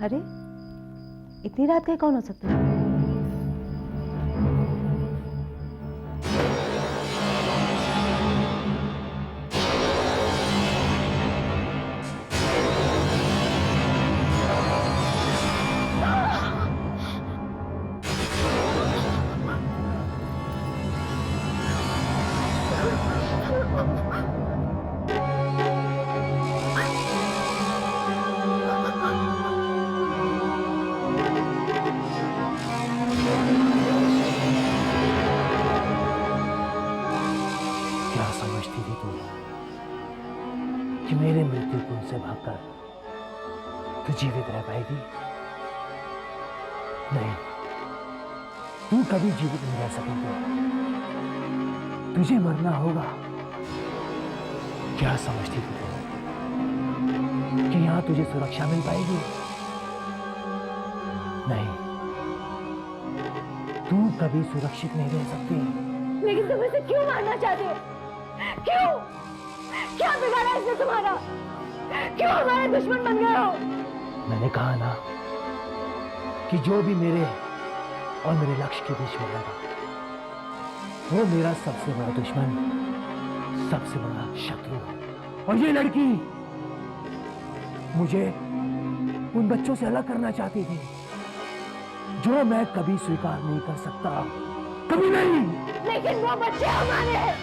अरे इतनी रात के कौन हो सकता है? कि मेरे मृत्यु कुंड से भागकर तू जीवित रह पाएगी? नहीं, तू कभी जीवित नहीं रह सकेगी। तुझे मरना होगा। क्या समझती थी तू कि यहां तुझे सुरक्षा मिल पाएगी? नहीं, तू कभी सुरक्षित नहीं रह सकती। लेकिन तुम इसे क्यों मारना चाहते हो? क्यों? क्या बिगाड़ा इसने तुम्हारा? क्यों हमारे दुश्मन बन गए हो? मैंने कहा ना कि जो भी मेरे और मेरे लक्ष्य के बीच में लगा, वो मेरा सबसे बड़ा दुश्मन, सबसे बड़ा शत्रु है। और ये लड़की मुझे उन बच्चों से अलग करना चाहती थी, जो मैं कभी स्वीकार नहीं कर सकता, कभी नहीं। लेकिन वो बच्चे हमारे हैं।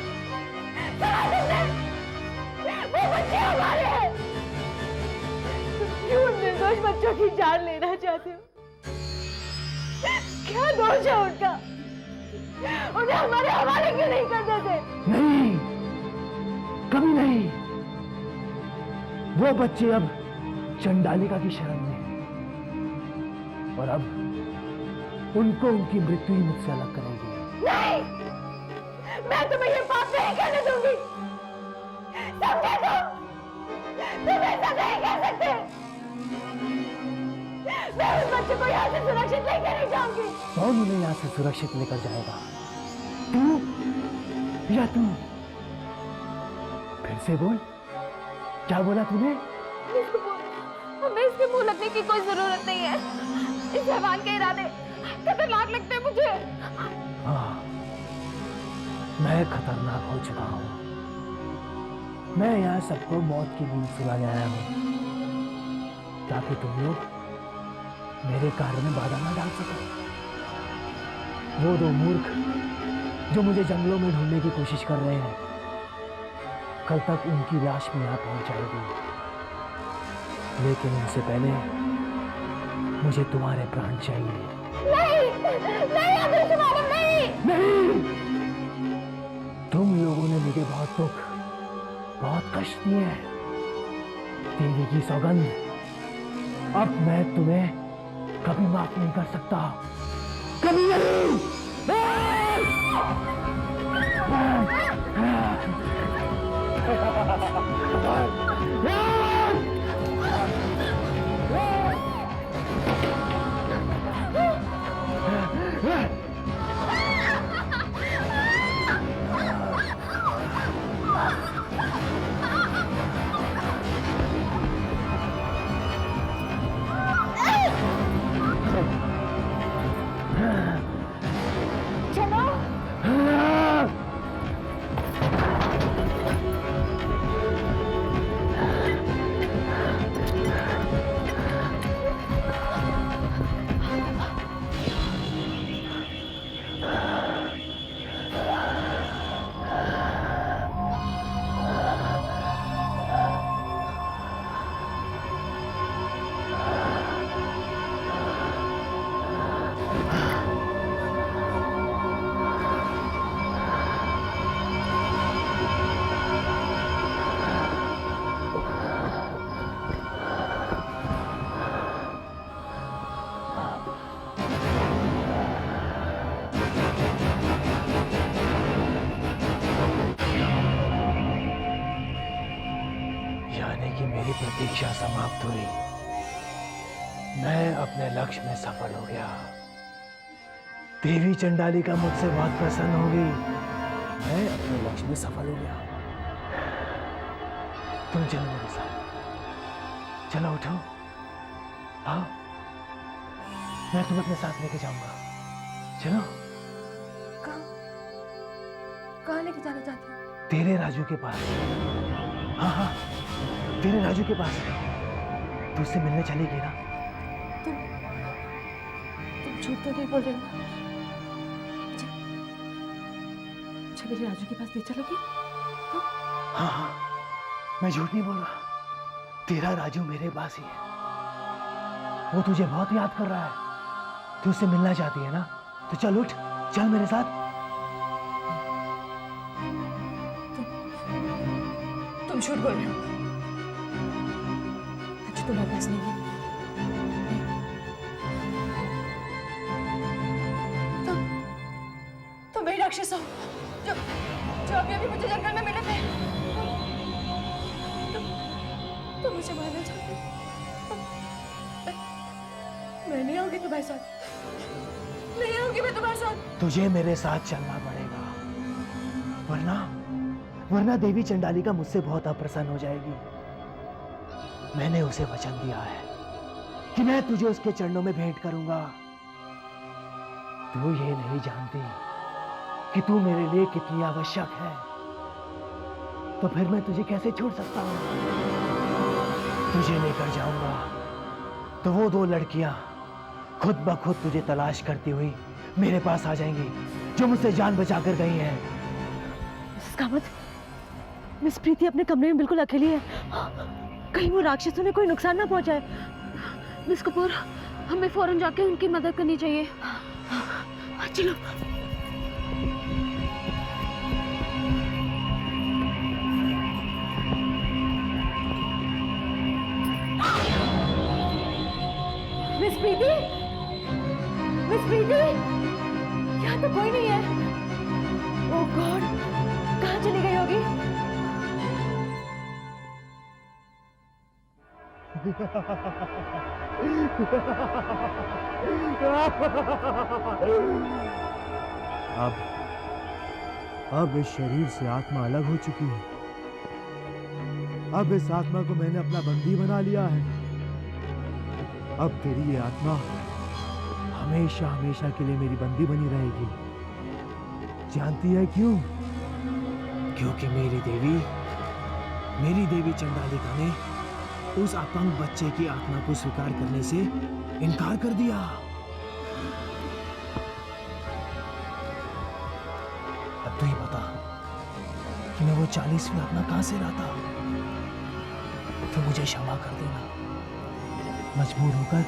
वो बच्चे हमारे हैं। क्यों निर्दोष बच्चों की जान लेना चाहते हो? क्या दोष है उनका? उन्हें हमारे हवाले क्यों नहीं कर देते? नहीं, कभी नहीं। वो बच्चे अब चंडालिका की शरण में हैं। और अब उनको उनकी मृत्यु ही मुझसे अलग करेगी। नहीं, मैं तुम्हें ये पाप नहीं करने दूंगी। समझे तुम ऐसा नहीं कर सकते। मैं उस बच्चे को यहाँ से सुरक्षित लेकर नहीं जाऊंगी। कौन उन्हें यहाँ से सुरक्षित लेकर जाएगा? तू या तू? फिर से बोल, क्या बोला तूने? हमें इसके मुंह लगने की कोई जरूरत नहीं है। इस हैवान के इरादे खतरनाक लगते हैं मुझे। हाँ, मैं खतरनाक हो चुका हूँ। मैं यहाँ सबको मौत की नींद सुलाने आया हूँ, ताकि तुम लोग मेरे कार्य में बाधा न डाल सको। वो दो मूर्ख जो मुझे जंगलों में ढूंढने की कोशिश कर रहे हैं, कल तक उनकी लाश भी यहाँ पहुंच जाएगी। लेकिन उनसे पहले मुझे तुम्हारे प्राण चाहिए। नहीं, नहीं आदर्श मालूम नहीं। नहीं, तुम लोगों ने मुझे बहुत दुख, बहुत कष्ट दिए हैं। देवी की सौगंध, अब मैं तुम्हें कभी माफ नहीं कर सकता, कभी नहीं। मेरी प्रतीक्षा समाप्त हुई। मैं अपने लक्ष्य में सफल हो गया। देवी चंडालिका मुझसे बहुत प्रसन्न हो गई। मैं अपने लक्ष्य में सफल हो गया। तुम चलो मेरे साथ, चलो उठो। हाँ। मैं तुम्हें अपने साथ लेके जाऊंगा। चलो। कहाँ कहाँ लेके जाना चाहती हो? तेरे राजू के पास। हाँ हाँ, तेरे राजू के पास। तू उससे मिलने चलेगी ना? तुम झूठ तो नहीं बोल रहे हो ना? मुझे मेरे राजू के पास ले चलोगे? हाँ हाँ, मैं झूठ नहीं बोल रहा। तेरा राजू मेरे पास ही है। वो तुझे बहुत याद कर रहा है। तू उससे मिलना चाहती है ना? तो चल उठ, चल मेरे साथ। तुम झूठ बोल रहे हो। राजू तुम्हारे पास नहीं है। तुम वही राक्षस हो जो अभी अभी मुझे जंगल में मिले थे। तुम मुझे मारना चाहते हो। मैं नहीं आऊंगी तुम्हारे साथ। नहीं आऊंगी मैं तुम्हारे साथ। तुझे मेरे साथ चलना पड़ेगा, वरना देवी चंडालिका मुझसे बहुत अप्रसन्न हो जाएगी। मैंने उसे वचन दिया है कि मैं तुझे उसके चरणों में भेंट करूंगा। तू ये नहीं जानती कि तू मेरे लिए कितनी आवश्यक है, तो फिर मैं तुझे कैसे छोड़ सकता हूं? तुझे लेकर जाऊंगा तो वो दो लड़कियां खुद ब खुद तुझे तलाश करती हुई मेरे पास आ जाएंगी, जो मुझसे जान बचाकर गई हैं। मिसेस कामत, मिस प्रीति अपने कमरे में बिल्कुल अकेली है। कहीं वो राक्षसों ने कोई नुकसान ना पहुंचाए। मिस कपूर, हमें फौरन जाके उनकी मदद करनी चाहिए। चलो। मिस प्रीति, मिस प्रीति, यहाँ तो कोई नहीं है। ओह गॉड, कहाँ चली गई होगी? अब इस शरीर से आत्मा अलग हो चुकी है। अब इस आत्मा को मैंने अपना बंदी बना लिया है। अब तेरी ये आत्मा हमेशा हमेशा के लिए मेरी बंदी बनी रहेगी। जानती है क्यों? क्योंकि मेरी देवी चंडालिका ने उस अपंग बच्चे की आत्मा को स्वीकार करने से इनकार कर दिया। अब तू ही बता कि मैं वो 40वीं आत्मा कहां से लाता? तो मुझे क्षमा कर देना। मजबूर होकर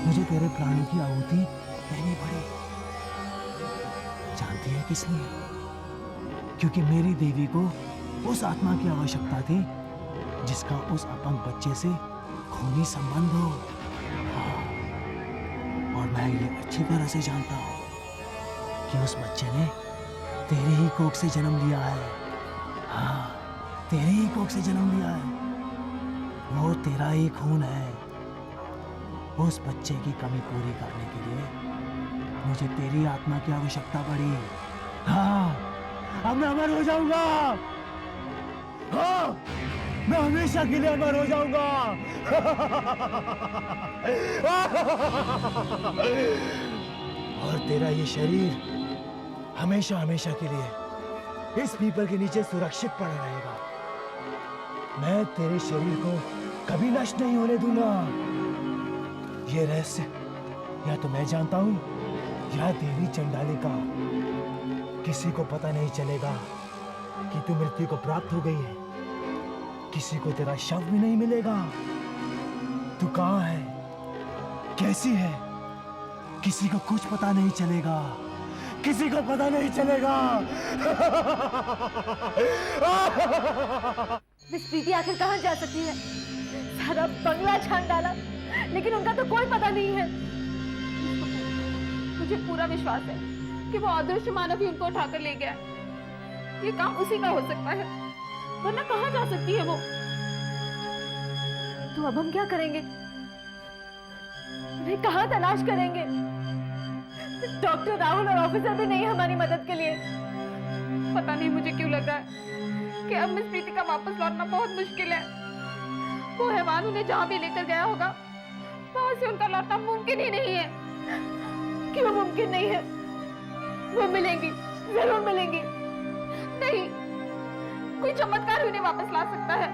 मुझे तेरे प्राणों की आहुति देनी पड़ी। जानती है किस लिए? क्योंकि मेरी देवी को उस आत्मा की आवश्यकता थी जिसका उस अपंग बच्चे से खूनी संबंध हो। हाँ, और मैं ये अच्छी तरह से जानता हूं कि उस बच्चे ने तेरी ही कोख से जन्म लिया है। हाँ, तेरी ही कोख से जन्म लिया है। वो तेरा ही खून है। उस बच्चे की कमी पूरी करने के लिए मुझे तेरी आत्मा की आवश्यकता पड़ी। हाँ, अब मैं अमर हो जाऊंगा। हाँ, मैं हमेशा के लिए अमर हो जाऊंगा। और तेरा ये शरीर हमेशा हमेशा के लिए इस पीपल के नीचे सुरक्षित पड़ा रहेगा। मैं तेरे शरीर को कभी नष्ट नहीं होने दूंगा। ये रहस्य या तो मैं जानता हूं या देवी चंडालिका। किसी को पता नहीं चलेगा कि तू मृत्यु को प्राप्त हो गई है। किसी को तेरा शव भी नहीं मिलेगा। तू कहां है, कैसी है, किसी को कुछ पता नहीं चलेगा। किसी को पता नहीं चलेगा। मिस प्रीति आखिर कहाँ जा सकती है? सारा बंगला छान डाला, लेकिन उनका तो कोई पता नहीं है। मुझे पूरा विश्वास है कि वो अदृश्य मानव ही उनको उठाकर ले गया। ये काम उसी का हो सकता है, वरना कहाँ जा सकती है वो? तो अब हम क्या करेंगे? उन्हें कहाँ तलाश करेंगे? डॉक्टर राहुल और ऑफिसर भी नहीं हमारी मदद के लिए। पता नहीं मुझे क्यों लग रहा है कि अब मिस प्रीति का वापस लौटना बहुत मुश्किल है। वो हैवान उन्हें जहाँ भी लेकर गया होगा वहां से उनका लौटना मुमकिन ही नहीं है। कि वो मुमकिन नहीं है। वो मिलेंगी, जरूर मिलेंगी। नहीं, कोई चमत्कार उन्हें वापस ला सकता है।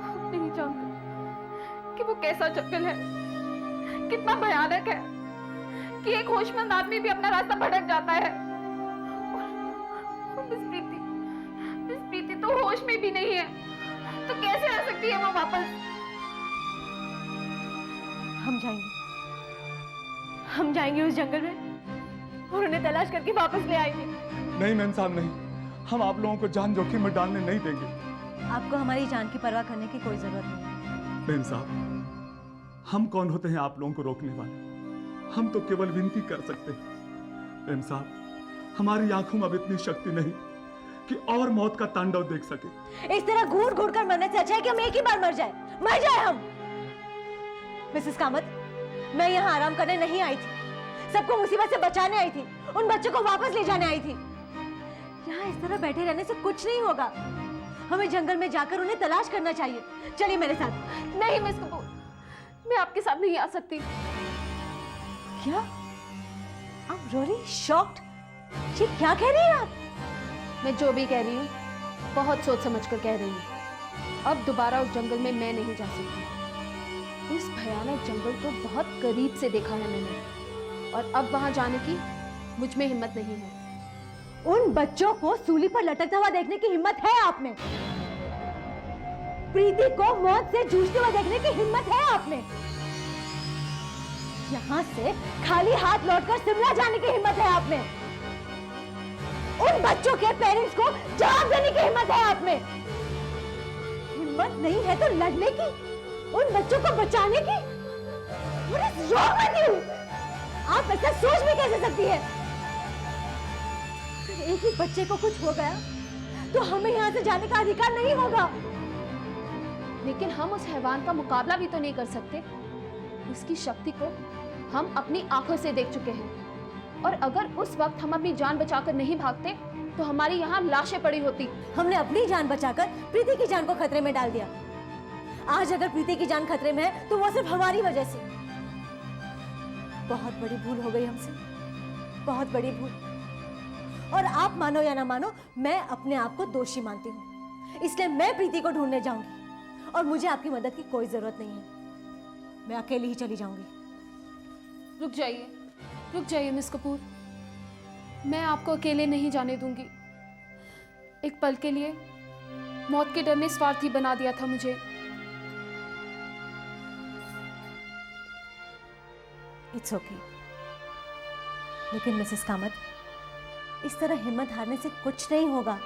आप नहीं जानते कि वो कैसा जंगल है, कितना भयानक है कि एक होशमंद आदमी भी अपना रास्ता भटक जाता है। और मिस प्रीति तो होश में भी नहीं है, तो कैसे आ सकती है वो वापस? हम जाएंगे उस जंगल में और उन्हें तलाश करके वापस ले आएंगे। नहीं मैम साहब नहीं, हम आप लोगों को जान जोखिम में डालने नहीं देंगे। आपको हमारी जान की परवाह करने की कोई जरूरत नहीं। मैम साहब, हम कौन होते हैं आप लोगों को रोकने वाले? हम तो केवल विनती कर सकते हैं। मैम साहब, हमारी आंखों में अब इतनी शक्ति नहीं कि और मौत का तांडव देख सके। इस तरह घूर घूर कर मरने से अच्छा है कि हम एक ही बार मर जाए हम। मिसेस कामत, मैं यहाँ आराम करने नहीं आई थी, सबको मुसीबत से बचाने आई थी, उन बच्चों को वापस ले जाने आई थी। यहाँ इस तरह बैठे रहने से कुछ नहीं होगा। हमें जंगल में जाकर उन्हें तलाश करना चाहिए। चलिए मेरे साथ। नहीं मिस कपूर, मैं आपके साथ नहीं आ सकती। क्या? I'm really shocked। ये क्या कह रही हैं आप? मैं जो भी कह रही हूँ बहुत सोच समझ कर कह रही हूँ। अब दोबारा उस जंगल में मैं नहीं जा सकती। उस भयानक जंगल को बहुत करीब से देखा है मैंने, और अब वहां जाने की मुझ में हिम्मत नहीं है। उन बच्चों को सूली पर लटकता हुआ देखने की हिम्मत है आप में? प्रीति को मौत से जूझते हुए देखने की हिम्मत है आप में? यहाँ से खाली हाथ लौटकर शिमला जाने की हिम्मत है आप में? उन बच्चों के पेरेंट्स को जवाब देने की हिम्मत है आप में? हिम्मत नहीं है तो लड़ने की, उन बच्चों को बचाने की? What is wrong with you? आप ऐसा सोच भी कैसे सकती है? अगर एक ही बच्चे को कुछ हो गया तो हमें यहाँ से जाने का अधिकार नहीं होगा। लेकिन हम उस हैवान का मुकाबला भी तो नहीं कर सकते। उसकी शक्ति को हम अपनी आंखों से देख चुके हैं, और अगर उस वक्त हम अपनी जान बचाकर नहीं भागते तो हमारी यहाँ लाशें पड़ी होती। हमने अपनी जान बचाकर प्रीति की जान को खतरे में डाल दिया। आज अगर प्रीति की जान खतरे में है तो वो सिर्फ हमारी वजह से। बहुत बड़ी भूल हो गई हमसे, बहुत बड़ी भूल। और आप मानो या ना मानो, मैं अपने आप को दोषी मानती हूँ। इसलिए मैं प्रीति को ढूंढने जाऊंगी और मुझे आपकी मदद की कोई जरूरत नहीं है। मैं अकेली ही चली जाऊंगी। रुक जाइए मिस कपूर, मैं आपको अकेले नहीं जाने दूंगी। एक पल के लिए मौत के डर ने स्वार्थी बना दिया था मुझे। It's okay. लेकिन मिसेस कामत, इस तरह हिम्मत हारने से कुछ नहीं होगा।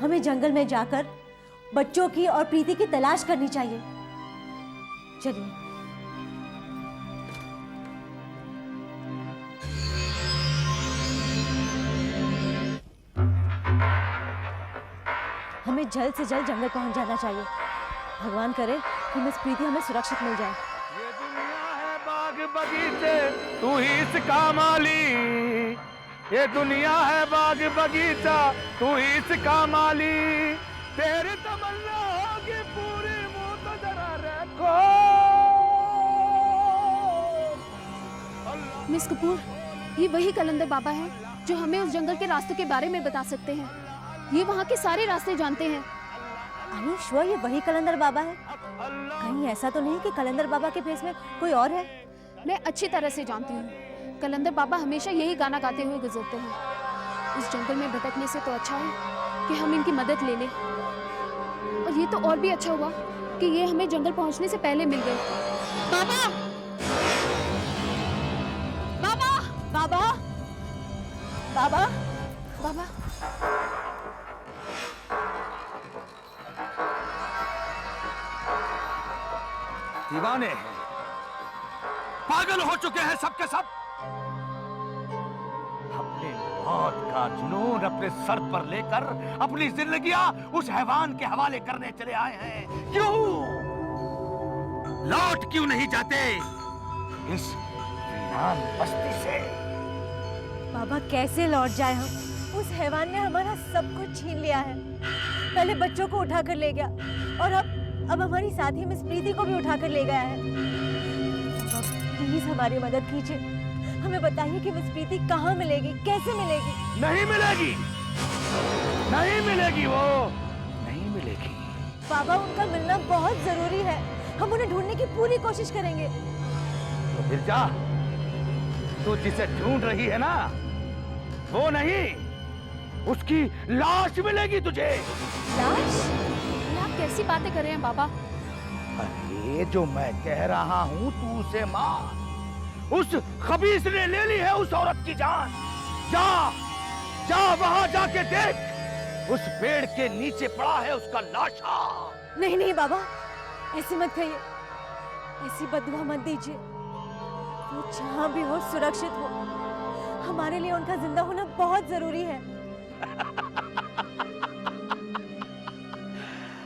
हमें जंगल में जाकर बच्चों की और प्रीति की तलाश करनी चाहिए। चलिए। हमें जल्द से जल्द जंगल पहुंच जाना चाहिए। भगवान करे कि मिस प्रीति हमें सुरक्षित मिल जाए। ये दुनिया है बाग बगीचे, तू ही इसका माली। ये दुनिया है बाग बगीचा, तू ही इसका माली। तेरी तमन्ना होगी पूरी, मुंह तो जरा रखो। मिस कपूर, ये वही कलंदर बाबा है जो हमें उस जंगल के रास्तों के बारे में बता सकते हैं। ये वहाँ के सारे रास्ते जानते हैं। Are you sure ये वही कलंदर बाबा है? कहीं ऐसा तो नहीं कि कलंदर बाबा के फेस में कोई और है? मैं अच्छी तरह से जानती हूँ, कलंदर बाबा हमेशा यही गाना गाते हुए गुजरते हैं। इस जंगल में भटकने से तो अच्छा है कि हम इनकी मदद ले लें। और ये तो और भी अच्छा हुआ कि ये हमें जंगल पहुँचने से पहले मिल गए। बाबा! बाबा! बाबा! बाबा! बाबा! दीवाने हैं, पागल हो चुके हैं सबके सब। अपने मौत का जुनून अपने सर पर लेकर अपनी जिंदगियां उस हैवान के हवाले करने चले आए हैं। क्यों लौट क्यों नहीं जाते इस वीरान बस्ती से? बाबा, कैसे लौट जाए हम? उस हैवान ने हमारा सब कुछ छीन लिया है। पहले बच्चों को उठा कर ले गया और अब हमारी साथी मिस प्रीति को भी उठाकर ले गया है। प्लीज हमारी मदद कीजिए। हमें बताइए कि मिस प्रीति कहाँ मिलेगी, कैसे मिलेगी? नहीं मिलेगी, नहीं मिलेगी, वो नहीं मिलेगी। बाबा उनका मिलना बहुत जरूरी है, हम उन्हें ढूंढने की पूरी कोशिश करेंगे। तो फिर जा, तू जिसे ढूंढ रही है ना, वो नहीं, उसकी लाश मिलेगी तुझे। लाश? ये आप कैसी बातें कर रहे हैं बाबा? अरे जो मैं कह रहा हूँ तू उसे मार। उस खबीस ने ले ली है उस औरत की जान। जा जा वहां जाके देख, उस पेड़ के नीचे पड़ा है उसका लाशा। नहीं नहीं बाबा, ऐसी मत कहिए, ऐसी बददुआ मत दीजिए। वो जहाँ भी हो सुरक्षित हो, हमारे लिए उनका जिंदा होना बहुत जरूरी है।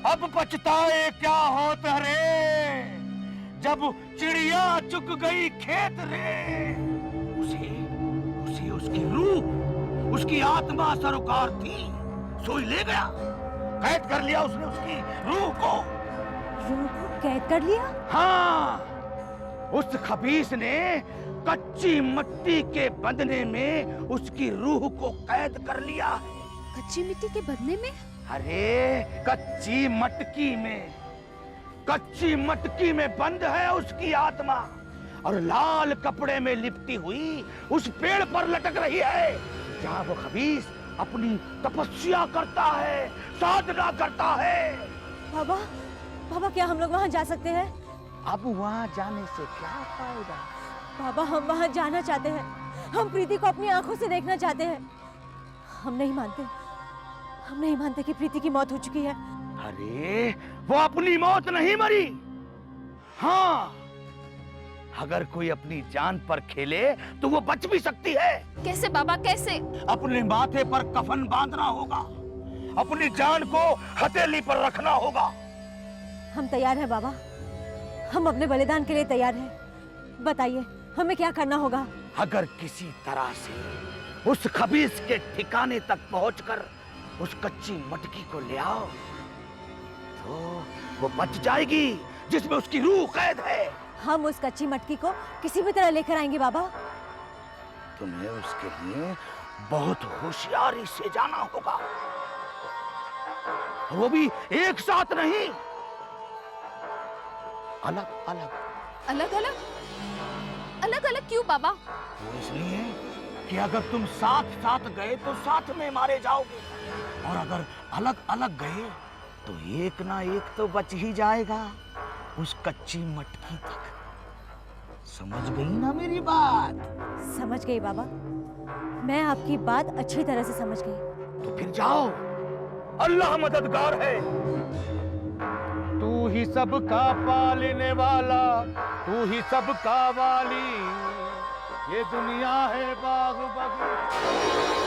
अब पछताए क्या होत रे, जब चिड़िया चुक गई खेत रे। उसे उसे उसकी रूह, उसकी आत्मा सरोकार थी, सोई ले गया, कैद कर लिया उसने उसकी रूह को। रूह को कैद कर लिया? हाँ, उस खबीस ने कच्ची मिट्टी के बंधने में उसकी रूह को कैद कर लिया है। कच्ची मिट्टी के बदले में? अरे कच्ची मटकी में, कच्ची मटकी में बंद है उसकी आत्मा, और लाल कपड़े में लिपटी हुई उस पेड़ पर लटक रही है जहाँ वो खबीस अपनी तपस्या करता है, साधना करता है। बाबा, बाबा क्या हम लोग वहाँ जा सकते हैं? अब वहाँ जाने से क्या फायदा? बाबा हम वहाँ जाना चाहते हैं, हम प्रीति को अपनी आंखों से देखना चाहते हैं। हम नहीं मानते कि प्रीति की मौत हो चुकी है। अरे वो अपनी मौत नहीं मरी। हाँ, अगर कोई अपनी जान पर खेले तो वो बच भी सकती है। कैसे बाबा, कैसे? अपने माथे पर कफन बांधना होगा, अपनी जान को हथेली पर रखना होगा। हम तैयार हैं बाबा, हम अपने बलिदान के लिए तैयार हैं। बताइए हमें क्या करना होगा? अगर किसी तरह से उस खबीस के ठिकाने तक पहुंचकर उस कच्ची मटकी को ले आओ तो वो बच जाएगी जिसमें उसकी रूह कैद है। हम उस कच्ची मटकी को किसी भी तरह लेकर आएंगे बाबा। तुम्हें उसके लिए बहुत होशियारी से जाना होगा, वो भी एक साथ नहीं, अलग अलग। अलग अलग? अलग अलग क्यों बाबा? वो इसलिए कि अगर तुम साथ साथ गए तो साथ में मारे जाओगे, और अगर अलग अलग गए तो एक ना एक तो बच ही जाएगा उस कच्ची मटकी तक। समझ गई ना मेरी बात? समझ गई बाबा, मैं आपकी बात अच्छी तरह से समझ गई। तो फिर जाओ, अल्लाह मददगार है। तू ही सबका पालने वाला, तू ही सबका वाली, ये दुनिया है बाग बगी।